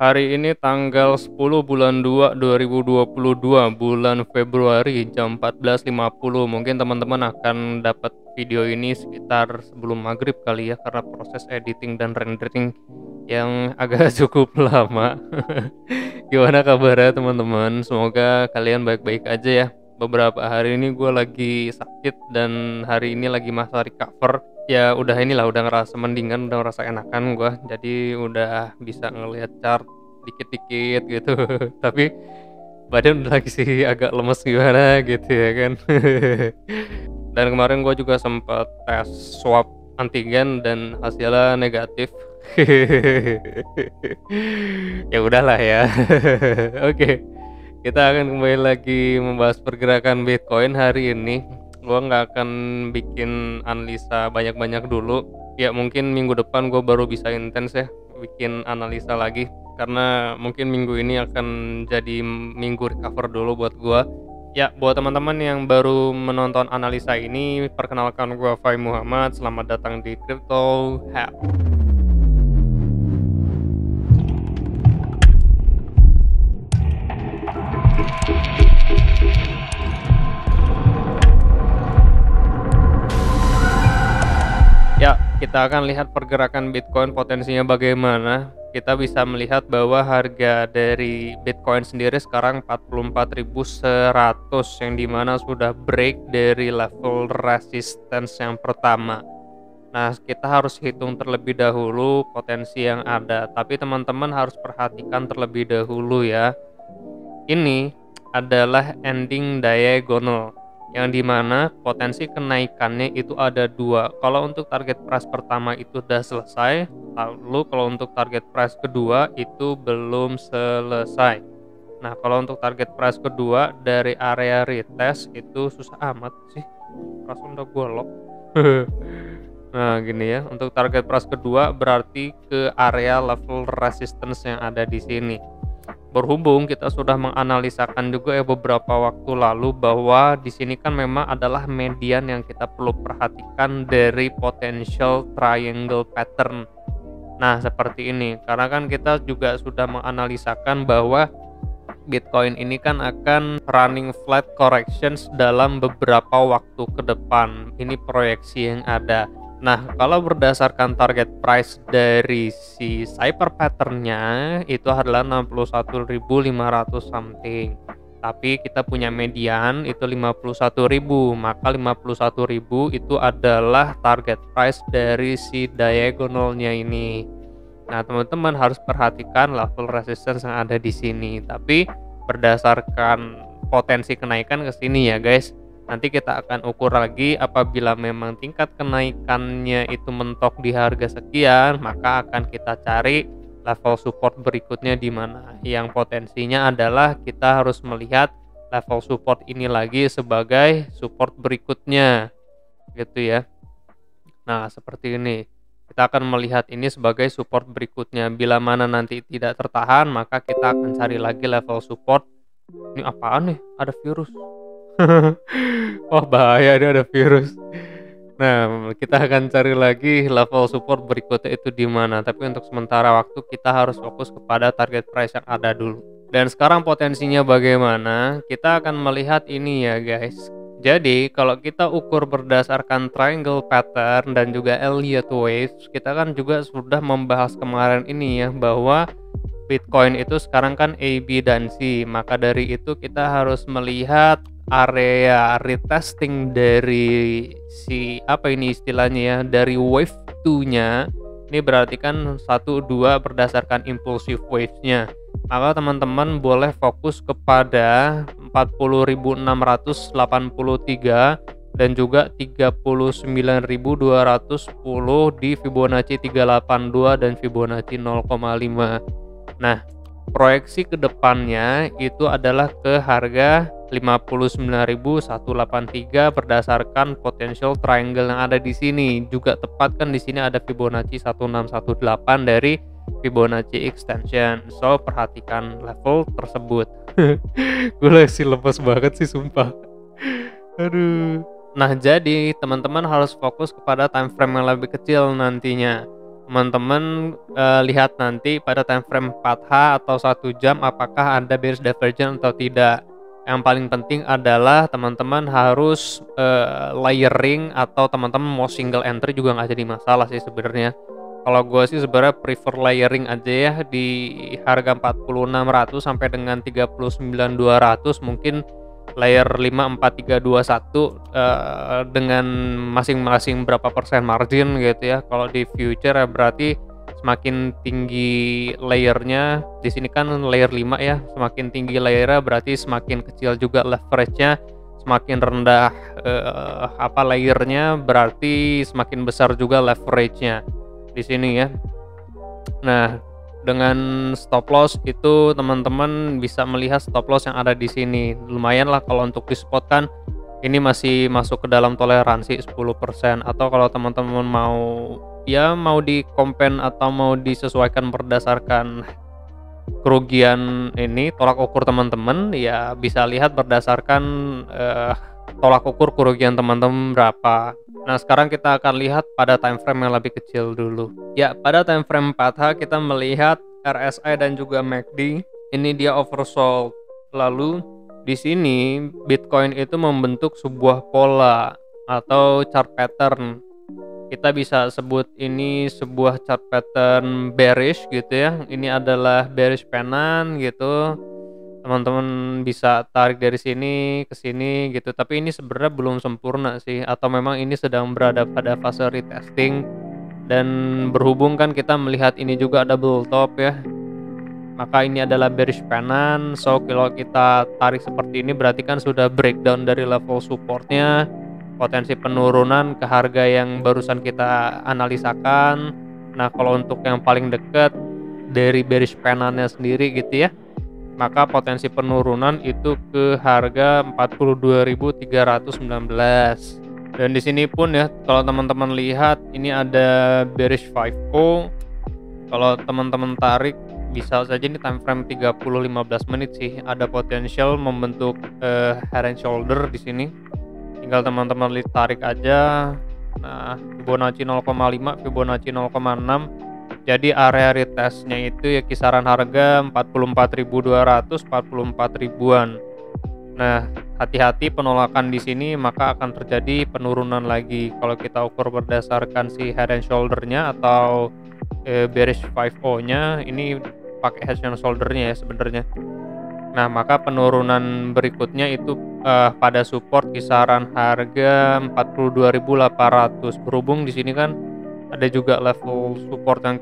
Hari ini tanggal 10 bulan 2 2022, bulan Februari, jam 14.50. Mungkin teman-teman akan dapat video ini sekitar sebelum maghrib kali ya, karena proses editing dan rendering yang agak cukup lama. Gimana kabarnya teman-teman? Semoga kalian baik-baik aja ya. Beberapa hari ini gue lagi sakit dan hari ini lagi masa recover. Ya udah inilah, udah ngerasa mendingan, udah ngerasa enakan gue. Jadi udah bisa ngelihat chart dikit-dikit gitu. Tapi badan udah lagi sih agak lemes gimana gitu ya kan. Dan kemarin gue juga sempat tes swab antigen dan hasilnya negatif. Ya udahlah ya. Oke, kita akan kembali lagi membahas pergerakan Bitcoin hari ini. Gua nggak akan bikin analisa banyak-banyak dulu. Ya mungkin minggu depan gue baru bisa intens ya bikin analisa lagi, karena mungkin minggu ini akan jadi minggu recover dulu buat gua. Ya, buat teman-teman yang baru menonton analisa ini, perkenalkan gua Fai Muhammad. Selamat datang di Crypto Hell. Ya, kita akan lihat pergerakan Bitcoin potensinya bagaimana. Kita bisa melihat bahwa harga dari Bitcoin sendiri sekarang 44.100, yang dimana sudah break dari level resistance yang pertama. Nah, kita harus hitung terlebih dahulu potensi yang ada, tapi teman-teman harus perhatikan terlebih dahulu ya. Ini adalah ending diagonal, yang dimana potensi kenaikannya itu ada dua. Kalau untuk target price pertama itu udah selesai, lalu kalau untuk target price kedua itu belum selesai. Nah, kalau untuk target price kedua dari area retest itu susah amat sih, perasaan udah gue lock. Nah gini ya, untuk target price kedua berarti ke area level resistance yang ada di sini. Berhubung kita sudah menganalisakan juga ya beberapa waktu lalu bahwa di sini kan memang adalah median yang kita perlu perhatikan dari potential triangle pattern. Nah, seperti ini. Karena kan kita juga sudah menganalisakan bahwa Bitcoin ini kan akan running flat corrections dalam beberapa waktu ke depan. Ini proyeksi yang ada. Nah, kalau berdasarkan target price dari si Cypher pattern-nya itu adalah 61.500 something. Tapi kita punya median itu 51.000, maka 51.000 itu adalah target price dari si diagonalnya ini. Nah, teman-teman harus perhatikan level resistance yang ada di sini. Tapi berdasarkan potensi kenaikan ke sini ya, guys. Nanti kita akan ukur lagi, apabila memang tingkat kenaikannya itu mentok di harga sekian, maka akan kita cari level support berikutnya di mana. Yang potensinya adalah kita harus melihat level support ini lagi sebagai support berikutnya. Gitu ya. Nah, seperti ini. Kita akan melihat ini sebagai support berikutnya. Bila mana nanti tidak tertahan, maka kita akan cari lagi level support. Ini apaan nih? Ada virus. Wah bahaya, ini ada virus. Nah, kita akan cari lagi level support berikutnya itu di mana. Tapi untuk sementara waktu kita harus fokus kepada target price yang ada dulu. Dan sekarang potensinya bagaimana? Kita akan melihat ini ya guys. Jadi kalau kita ukur berdasarkan triangle pattern dan juga Elliott waves, kita kan juga sudah membahas kemarin ini ya, bahwa Bitcoin itu sekarang kan A, B, dan C. Maka dari itu kita harus melihat area retesting dari si apa ini istilahnya ya, dari wave 2-nya. Ini berarti kan 1, 2 berdasarkan impulsive waves-nya. Maka teman-teman boleh fokus kepada 40.683 dan juga 39.210 di Fibonacci 382 dan Fibonacci 0,5. Nah, proyeksi ke depannya itu adalah ke harga 59.183 berdasarkan potential triangle yang ada di sini. Juga tepat kan di sini ada Fibonacci 1618 dari Fibonacci extension. So, perhatikan level tersebut. Gue masih lepas banget sih sumpah. Aduh. Nah, jadi teman-teman harus fokus kepada time frame yang lebih kecil nantinya. Teman-teman lihat nanti pada time frame 4H atau 1 jam apakah ada bearish divergence atau tidak. Yang paling penting adalah teman-teman harus layering, atau teman-teman mau single entry juga nggak jadi masalah sih sebenarnya. Kalau gue sih sebenarnya prefer layering aja ya di harga 46.600 sampai dengan 39.200, mungkin layer 5, 4, 3, 2, 1 dengan masing-masing berapa persen margin gitu ya. Kalau di future ya berarti semakin tinggi layernya, di sini kan layer 5 ya, semakin tinggi layernya berarti semakin kecil juga leverage-nya, semakin rendah layernya berarti semakin besar juga leverage-nya di sini ya. Nah, dengan stop loss itu teman-teman bisa melihat stop loss yang ada di sini. Lumayan lah kalau untuk di spot kan ini masih masuk ke dalam toleransi 10%, atau kalau teman-teman mau di compare atau mau disesuaikan berdasarkan kerugian ini tolak ukur teman-teman, ya bisa lihat berdasarkan tolak ukur kerugian teman-teman berapa. Nah, sekarang kita akan lihat pada time frame yang lebih kecil dulu. Ya, pada time frame 4H kita melihat RSI dan juga MACD. Ini dia oversold. Lalu di sini Bitcoin itu membentuk sebuah pola atau chart pattern. Kita bisa sebut ini sebuah chart pattern bearish gitu ya. Ini adalah bearish pennant gitu. Teman-teman bisa tarik dari sini ke sini gitu, tapi ini sebenarnya belum sempurna sih, atau memang ini sedang berada pada fase retesting. Dan berhubung kan kita melihat ini juga double top ya, maka ini adalah bearish pennant. So kalau kita tarik seperti ini berarti kan sudah breakdown dari level supportnya, potensi penurunan ke harga yang barusan kita analisakan. Nah, kalau untuk yang paling dekat dari bearish pennantnya sendiri gitu ya, maka potensi penurunan itu ke harga 42.319. Dan di sini pun ya, kalau teman-teman lihat ini ada bearish 5O. Kalau teman-teman tarik bisa saja ini time frame 30-15 menit sih, ada potensial membentuk head and shoulder di sini. Tinggal teman-teman tarik aja. Nah, Fibonacci 0,5, Fibonacci 0,6. Jadi area retestnya itu ya kisaran harga 44.200, 44 ribuan. Nah, hati-hati penolakan di sini maka akan terjadi penurunan lagi. Kalau kita ukur berdasarkan si head and shoulder-nya atau bearish 5O-nya, ini pakai head and shoulder-nya ya sebenarnya. Nah, maka penurunan berikutnya itu pada support kisaran harga 42.800. Berhubung di sini kan ada juga level support yang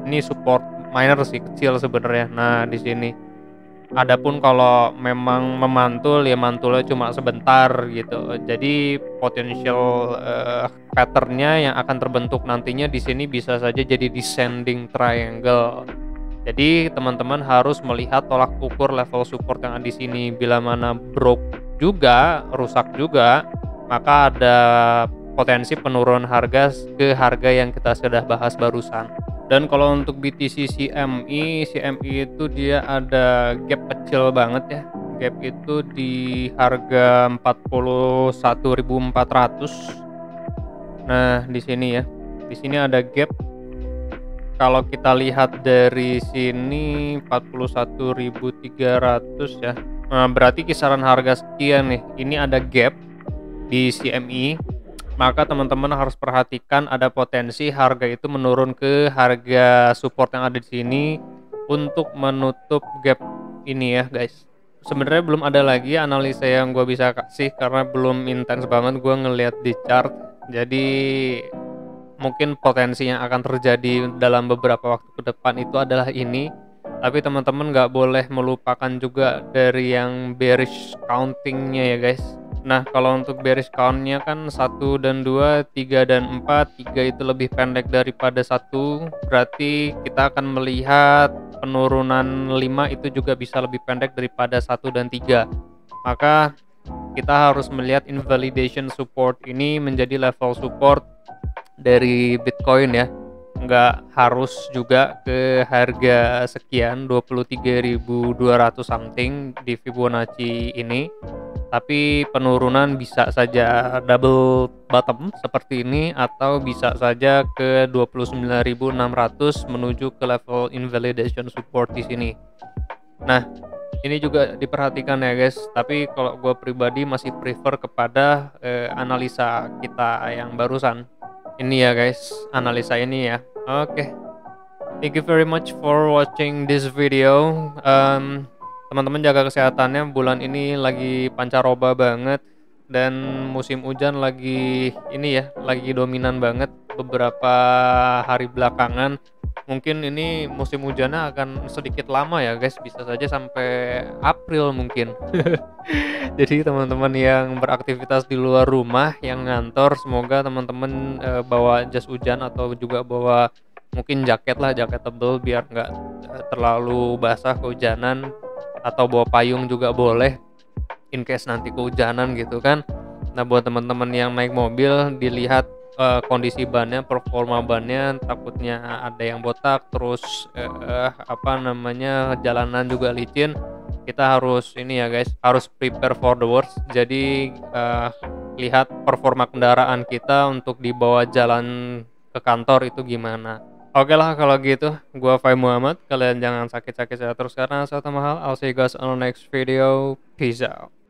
ini support minor sih, kecil sebenarnya. Nah, di sini adapun kalau memang memantul ya mantulnya cuma sebentar gitu. Jadi potensial patternnya yang akan terbentuk nantinya di sini bisa saja jadi descending triangle. Jadi teman-teman harus melihat tolak ukur level support yang ada di sini. Bila mana broke juga, rusak juga, maka ada potensi penurunan harga ke harga yang kita sudah bahas barusan. Dan kalau untuk BTC CME itu dia ada gap kecil banget ya. Gap itu di harga 41.400. Nah, di sini ya. Di sini ada gap. Kalau kita lihat dari sini 41.300 ya. Nah, berarti kisaran harga sekian nih. Ini ada gap di CME. Maka teman-teman harus perhatikan ada potensi harga itu menurun ke harga support yang ada di sini untuk menutup gap ini ya guys. Sebenarnya belum ada lagi analisa yang gue bisa kasih karena belum intens banget gue ngelihat di chart. Jadi mungkin potensi yang akan terjadi dalam beberapa waktu ke depan itu adalah ini. Tapi teman-teman nggak boleh melupakan juga dari yang bearish countingnya ya guys. Nah, kalau untuk bearish count-nya kan 1 dan 2, 3 dan 4, 3 itu lebih pendek daripada 1, berarti kita akan melihat penurunan 5 itu juga bisa lebih pendek daripada 1 dan 3. Maka kita harus melihat invalidation support ini menjadi level support dari Bitcoin ya. Nggak harus juga ke harga sekian 23.200 something di Fibonacci ini. tapi penurunan bisa saja double bottom seperti ini atau bisa saja ke 29.600 menuju ke level invalidation support di sini. Nah, ini juga diperhatikan ya guys, tapi kalau gue pribadi masih prefer kepada analisa kita yang barusan. Ini ya guys, analisa ini ya. Oke. Thank you very much for watching this video. Teman-teman jaga kesehatannya, bulan ini lagi pancaroba banget dan musim hujan lagi ini ya, lagi dominan banget beberapa hari belakangan. Mungkin ini musim hujannya akan sedikit lama ya guys, bisa saja sampai April mungkin. Jadi teman-teman yang beraktivitas di luar rumah, yang ngantor, semoga teman-teman bawa jas hujan atau juga bawa mungkin jaket lah, jaket tebel biar nggak terlalu basah kehujanan, atau bawa payung juga boleh in case nanti kehujanan gitu kan. Nah, buat teman-teman yang naik mobil, dilihat kondisi bannya, performa bannya, takutnya ada yang botak, terus jalanan juga licin. Kita harus ini ya guys, harus prepare for the worst. Jadi lihat performa kendaraan kita untuk dibawa jalan ke kantor itu gimana. Oke lah kalau gitu, gua Fai Muhammad. Kalian jangan sakit-sakit sehat terus karena kesehatan mahal. I'll see you guys on the next video. Peace out.